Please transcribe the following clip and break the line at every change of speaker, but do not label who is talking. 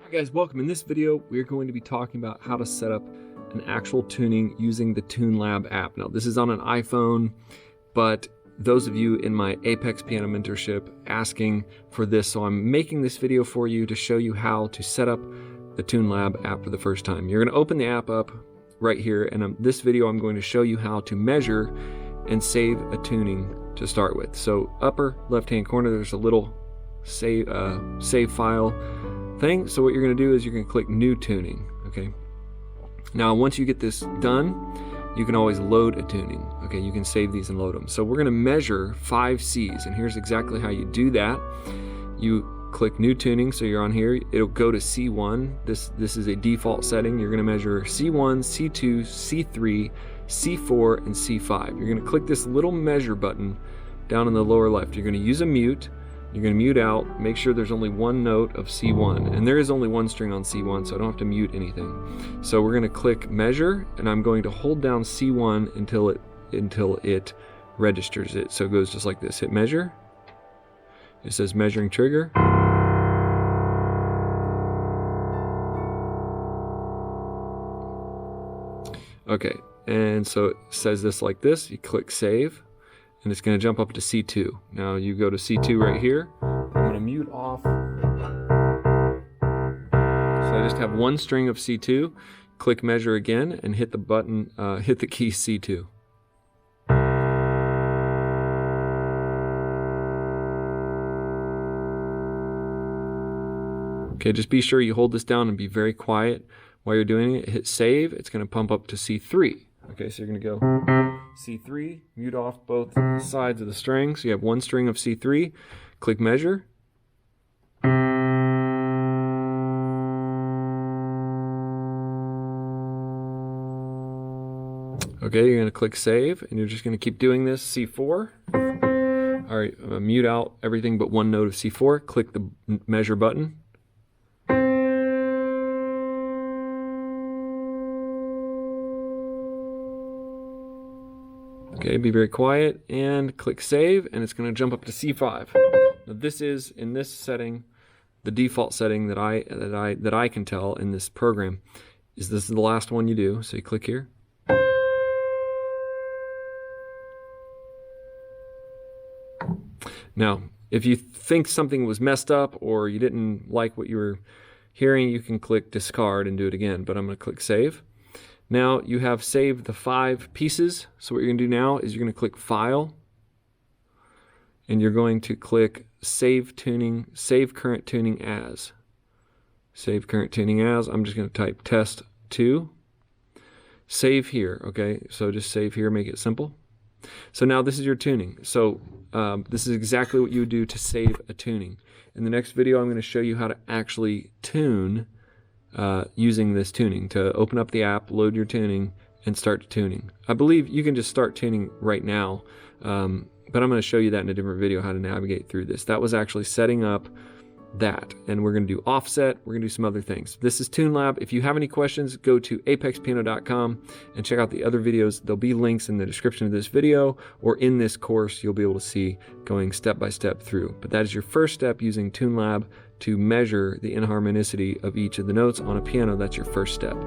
Hi guys, welcome. In this video, we're going to be talking about how to set up an actual tuning using the Tunelab app. Now, this is on an iPhone, but those of you in my Apex Piano Mentorship asking for this, so I'm making this video for you to show you how to set up the Tunelab app for the first time. You're going to open the app up right here, and in this video, I'm going to show you how to measure and save a tuning to start with. So upper left-hand corner, there's a little save file thing. So what you're going to do is you're going to click New Tuning. Okay. Now, once you get this done, you can always load a tuning. Okay, you can save these and load them. So we're going to measure 5 C's, and here's exactly how you do that. You click New Tuning, so you're on here. It'll go to C1. This is a default setting. You're going to measure C1, C2, C3, C4, and C5. You're going to click this little measure button down in the lower left. You're going to use a mute. You're going to mute out, make sure there's only one note of C1, and there is only one string on C1, so I don't have to mute anything. So we're going to click measure, and I'm going to hold down C1 until it registers it. So it goes just like this. Hit measure. It says measuring trigger. Okay, and so it says this like this. You click save, and it's going to jump up to C2. Now you go to C2 right here. I'm going to mute off. So I just have one string of C2. Click measure again and hit the button, hit the key C2. Okay, just be sure you hold this down and be very quiet while you're doing it. Hit save. It's going to pump up to C3. Okay, so you're going to go C3, mute off both sides of the string. So you have one string of C3, click measure. Okay, you're going to click save, and you're just going to keep doing this. C4. All right, I'm going to mute out everything but one note of C4. Click the measure button. Okay, be very quiet and click save, and it's going to jump up to C5. Now this is, in this setting, the default setting that I can tell in this program is this is the last one you do. So you click here. Now, if you think something was messed up or you didn't like what you were hearing, you can click discard and do it again, but I'm going to click save. Now you have saved the 5 pieces. So what you're going to do now is you're going to click File, and you're going to click Save Tuning, Save Current Tuning As. Save Current Tuning As. I'm just going to type Test 2. Save here. Okay, so just save here, make it simple. So now this is your tuning. So this is exactly what you would do to save a tuning. In the next video, I'm going to show you how to actually tune using this tuning. To open up the app, load your tuning, and start tuning. I believe you can just start tuning right now, but I'm going to show you that in a different video, how to navigate through this. That was actually setting up that, and we're going to do offset. We're going to do some other things. This is Tunelab. If you have any questions, go to apexpiano.com and check out the other videos. There'll be links in the description of this video, or in this course you'll be able to see going step by step through. But that is your first step, using Tunelab to measure the inharmonicity of each of the notes on a piano. That's your first step.